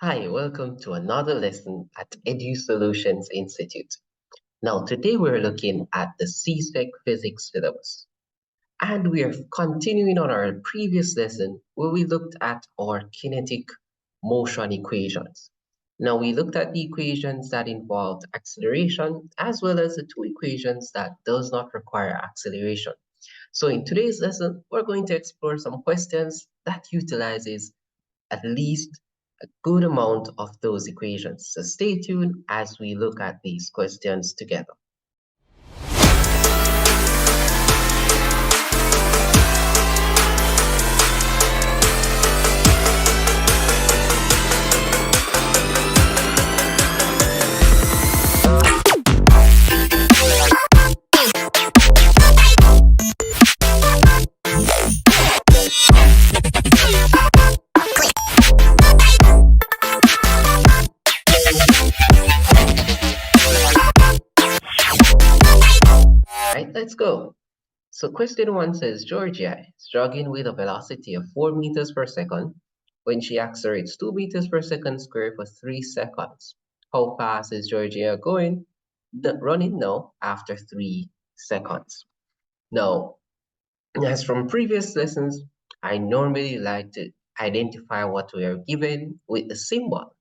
Hi, welcome to another lesson at EDU Solutions Institute. Now, today we're looking at the CSEC physics syllabus. And we are continuing on our previous lesson where we looked at our kinetic motion equations. Now, we looked at the equations that involved acceleration as well as the two equations that does not require acceleration. So in today's lesson, we're going to explore some questions that utilizes at least a good amount of those equations. So stay tuned as we look at these questions together. Let's go. So question 1 says Georgia is jogging with a velocity of 4 meters per second when she accelerates 2 meters per second squared for 3 seconds. How fast is Georgia running now after 3 seconds? Now, as from previous lessons, I normally like to identify what we are given with a symbol.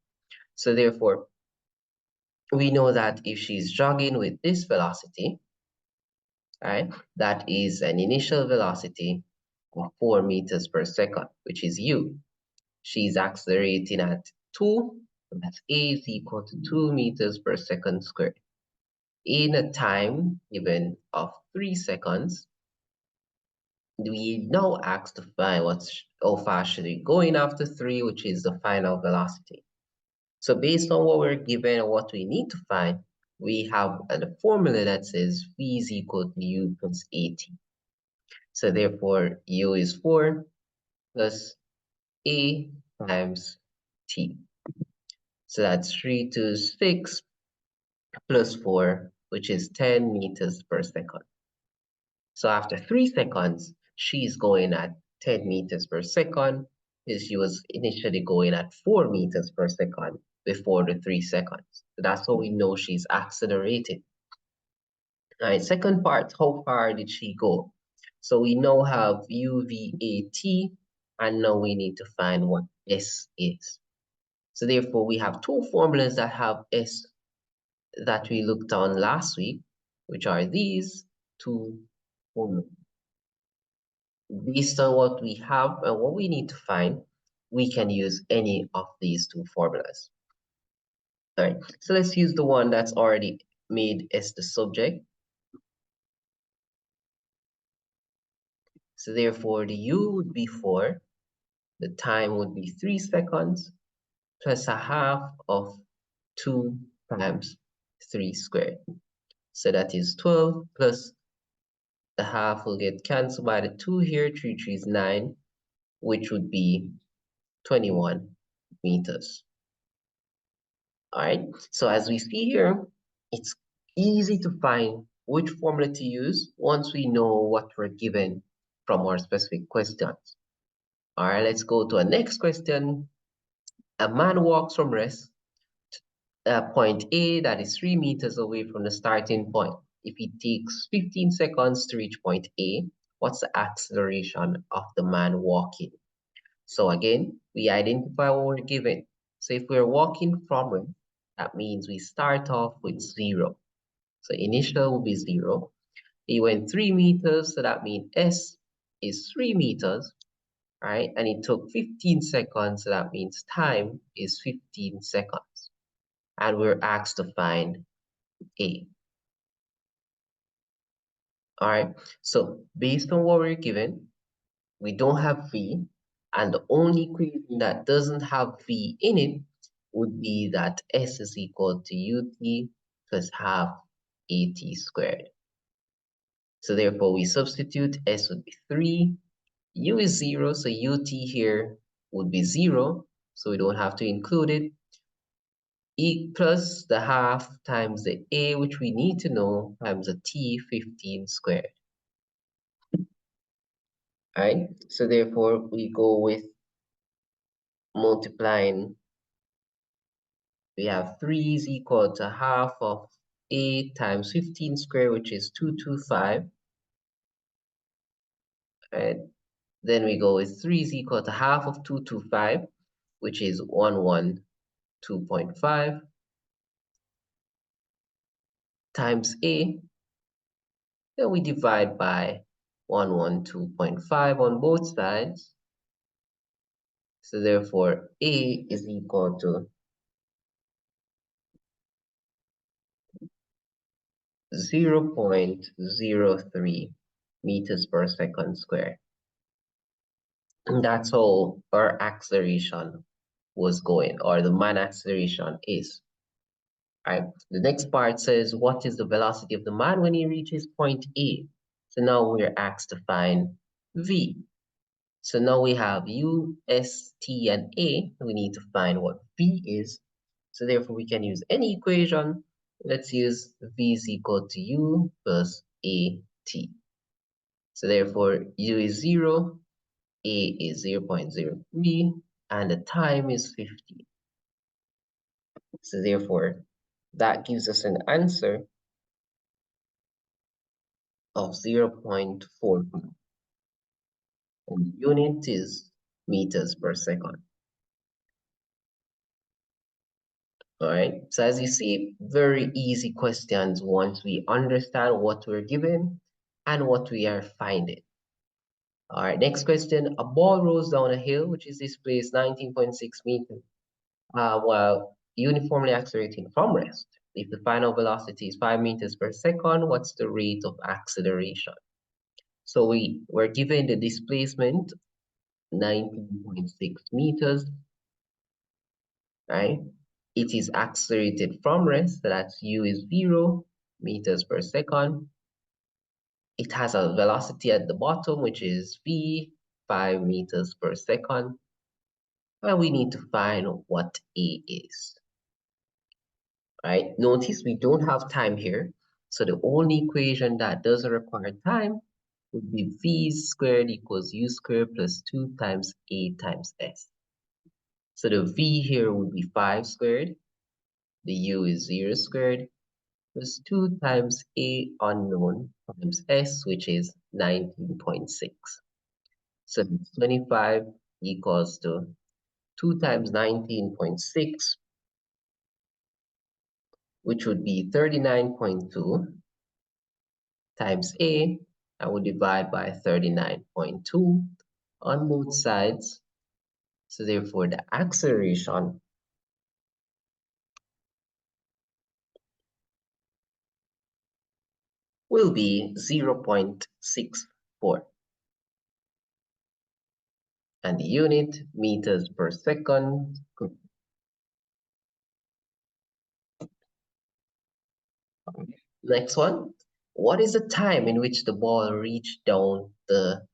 So therefore, we know that if she's jogging with this velocity, right? That is an initial velocity of 4 meters per second, which is u. She's accelerating at 2, and that's a is equal to 2 meters per second squared. In a time given of 3 seconds, we now ask to find how fast should be going after 3, which is the final velocity. So based on what we're given and what we need to find, we have a formula that says v is equal to u plus at. So therefore, u is 4 plus a times t. So that's 3 to 6 plus 4, which is 10 meters per second. So after 3 seconds, she's going at 10 meters per second, because she was initially going at 4 meters per second before the 3 seconds. So that's how we know she's accelerating. All right, second part, how far did she go? So we now have UVAT, and now we need to find what S is. So therefore, we have two formulas that have S that we looked on last week, which are these two formulas. Based on what we have and what we need to find, we can use any of these two formulas. All right, so let's use the one that's already made S the subject. So therefore, the U would be 4, the time would be 3 seconds, plus a half of 2 times 3 squared. So that is 12 plus the half will get cancelled by the 2 here, 3 is 9, which would be 21 meters. All right, so as we see here, it's easy to find which formula to use once we know what we're given from our specific questions. All right, let's go to our next question. A man walks from rest point A that is 3 meters away from the starting point. If it takes 15 seconds to reach point A, what's the acceleration of the man walking? So again, we identify what we're given. So if we're walking from rest, that means we start off with 0. So initial will be 0. He went 3 meters, so that means S is 3 meters, right? And it took 15 seconds, so that means time is 15 seconds. And we're asked to find A. All right, so based on what we're given, we don't have V, and the only equation that doesn't have V in it would be that S is equal to UT plus half AT squared. So therefore, we substitute S would be 3, U is 0, so UT here would be 0, so we don't have to include it. E plus the half times the A, which we need to know, times the T, 15 squared. All right, so therefore we go with multiplying we have 3 is equal to half of a times 15 squared, which is 225. Right? Then we go with 3 is equal to half of 225, which is 112.5 times a. Then we divide by 112.5 on both sides. So therefore, a is equal to 0.03 meters per second squared. And that's how our acceleration was going, or the man acceleration is. Right. The next part says, what is the velocity of the man when he reaches point A? So now we're asked to find V. So now we have U, S, T, and A. We need to find what V is. So therefore, we can use any equation. Let's use V is equal to U plus AT. So therefore, U is 0, A is 0.03, and the time is 50. So therefore, that gives us an answer of 0.45. And the unit is meters per second. All right, so as you see, very easy questions once we understand what we're given and what we are finding. All right, next question. A ball rolls down a hill, which is displaced 19.6 meters, while uniformly accelerating from rest. If the final velocity is 5 meters per second, what's the rate of acceleration? So we were given the displacement 19.6 meters, right? It is accelerated from rest, so that's u is 0 meters per second. It has a velocity at the bottom, which is v, 5 meters per second. And we need to find what a is. Right? Notice we don't have time here. So the only equation that doesn't require time would be v squared equals u squared plus 2 times a times s. So the v here would be 5 squared. The u is 0 squared plus 2 times a unknown times s, which is 19.6. So 25 equals to 2 times 19.6, which would be 39.2 times a. I would divide by 39.2 on both sides. So therefore, the acceleration will be 0.64. And the unit, meters per second. Next one. What is the time in which the ball reached down the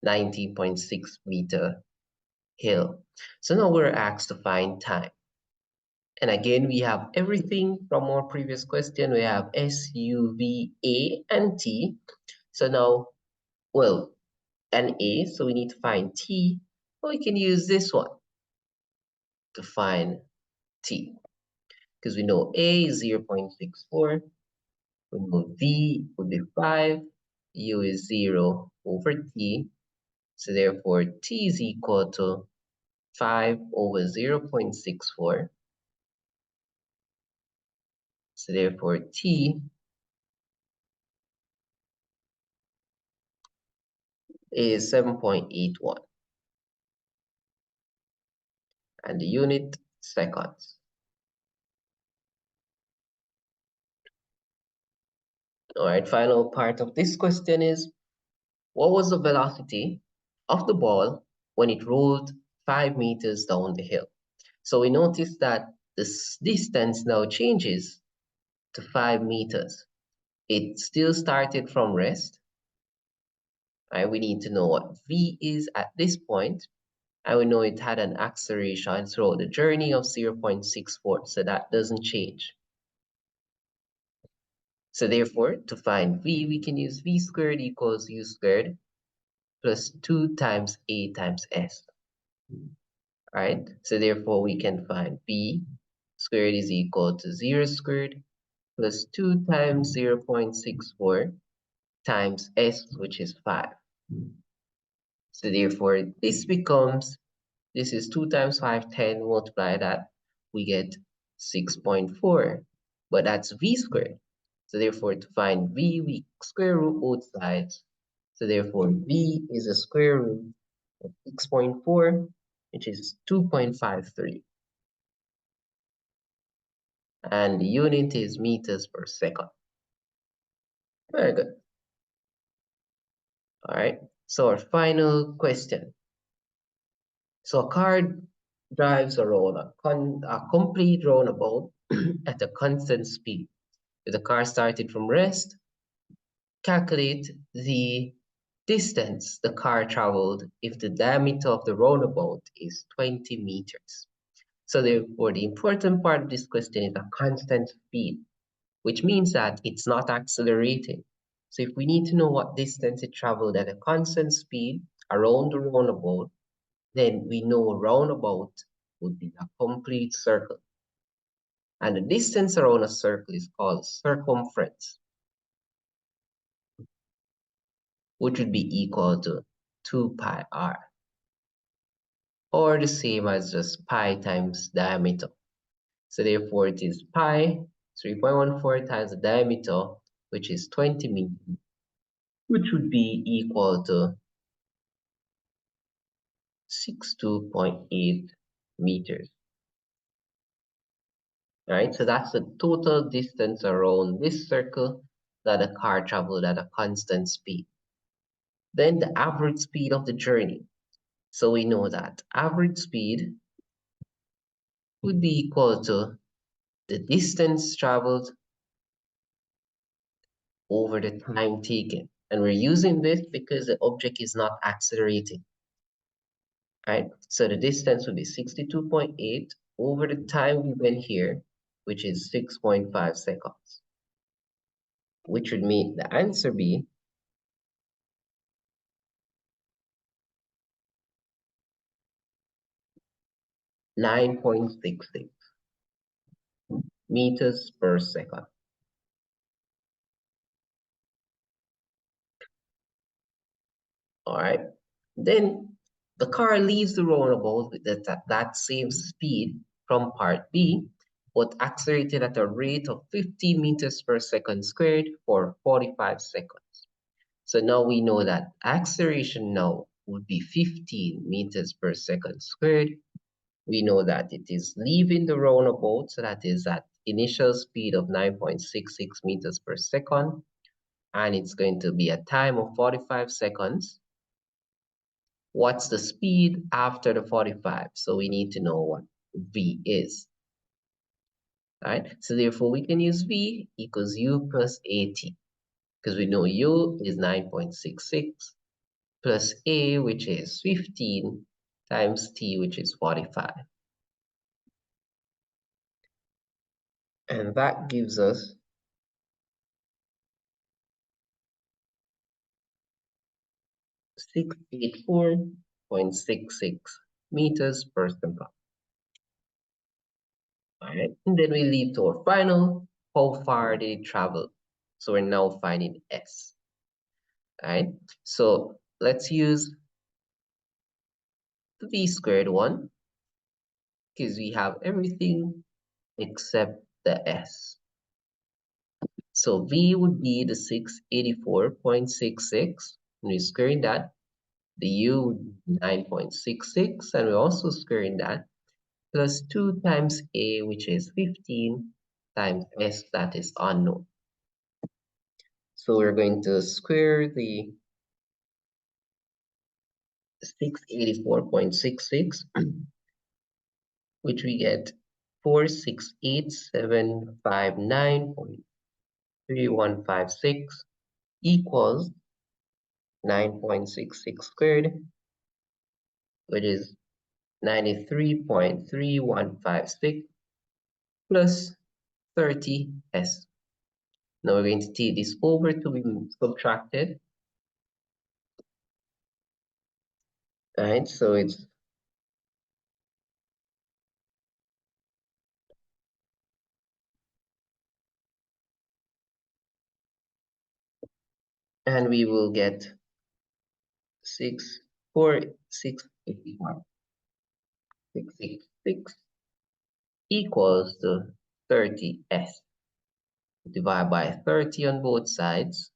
19.6 meter hill? So now we're asked to find time. And again, we have everything from our previous question. We have S, U, V, A, and T. So now, well, and A, so we need to find T. Well, we can use this one to find T. Because we know A is 0.64. We know V would be 5. U is 0 over T. So therefore, T is equal to 5 over 0.64. So therefore, T is 7.81. And the unit, seconds. All right, final part of this question is, what was the velocity of the ball when it rolled 5 meters down the hill? So we notice that this distance now changes to 5 meters. It still started from rest. Right? We need to know what v is at this point, and we know it had an acceleration throughout the journey of 0.64, so that doesn't change. So therefore, to find v, we can use v squared equals u squared plus 2 times a times s. Right? So therefore, we can find v squared is equal to 0 squared plus 2 times 0.64 times s, which is 5. So therefore, this is 2 times 5, 10, multiply that, we get 6.4, but that's v squared. So therefore, to find v, we square root both sides. So therefore, v is a square root of 6.4, which is 2.53. And the unit is meters per second. Very good. All right, so our final question. So a car drives around a complete roundabout at a constant speed. If the car started from rest, calculate the distance the car traveled if the diameter of the roundabout is 20 meters. So therefore, the important part of this question is a constant speed, which means that it's not accelerating. So if we need to know what distance it traveled at a constant speed around the roundabout, then we know a roundabout would be a complete circle. And the distance around a circle is called circumference, which would be equal to 2 pi r, or the same as just pi times diameter. So therefore, it is pi 3.14 times the diameter, which is 20 meters, which would be equal to 62.8 meters. All right, so that's the total distance around this circle that a car traveled at a constant speed. Then the average speed of the journey. So we know that average speed would be equal to the distance traveled over the time taken. And we're using this because the object is not accelerating. Right? So the distance would be 62.8 over the time we went here, which is 6.5 seconds. Which would make the answer be (9.66 meters per second). All right. Then the car leaves the roundabout with that same speed from part B, but accelerated at a rate of 50 meters per second squared for 45 seconds. So now we know that acceleration now would be 15 meters per second squared. We know that it is leaving the roundabout, so that is at initial speed of 9.66 meters per second, and it's going to be a time of 45 seconds. What's the speed after the 45? So we need to know what v is. All right, so therefore we can use v equals u plus at, because we know u is 9.66 plus a, which is 15, times t, which is 45. And that gives us 684.66 meters per second. All right, and then we leave to our final, how far they travel. So we're now finding s. All right, so let's use the v squared one, because we have everything except the s. So v would be the 684.66, and we're squaring that. The u would be 9.66, and we're also squaring that, plus 2 times a, which is 15, times s, that is unknown. So we're going to square the 684.66, which we get 468,759.3156 equals 9.66 squared, which is 93.3156 plus 30s. Now we're going to take this over to be subtracted. All right, so it's And we will get 64681. 666 equals to 30s. Divide by 30 on both sides.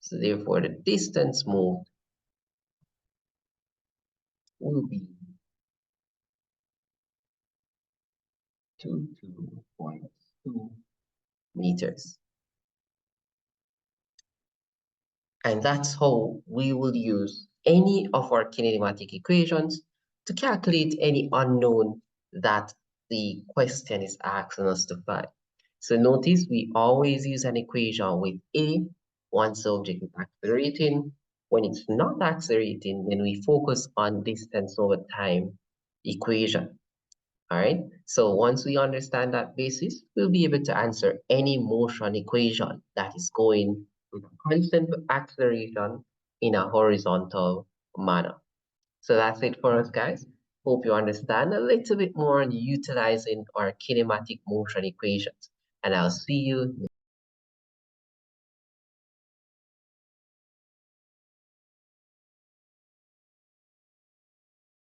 So therefore, the distance moved will be 22.2 meters. And that's how we will use any of our kinematic equations to calculate any unknown that the question is asking us to find. So notice we always use an equation with A once the object is accelerating. When it's not accelerating, then we focus on distance over time equation. All right, so once we understand that basis, we'll be able to answer any motion equation that is going with constant acceleration in a horizontal manner. So that's it for us, guys. Hope you understand a little bit more on utilizing our kinematic motion equations. And I'll see you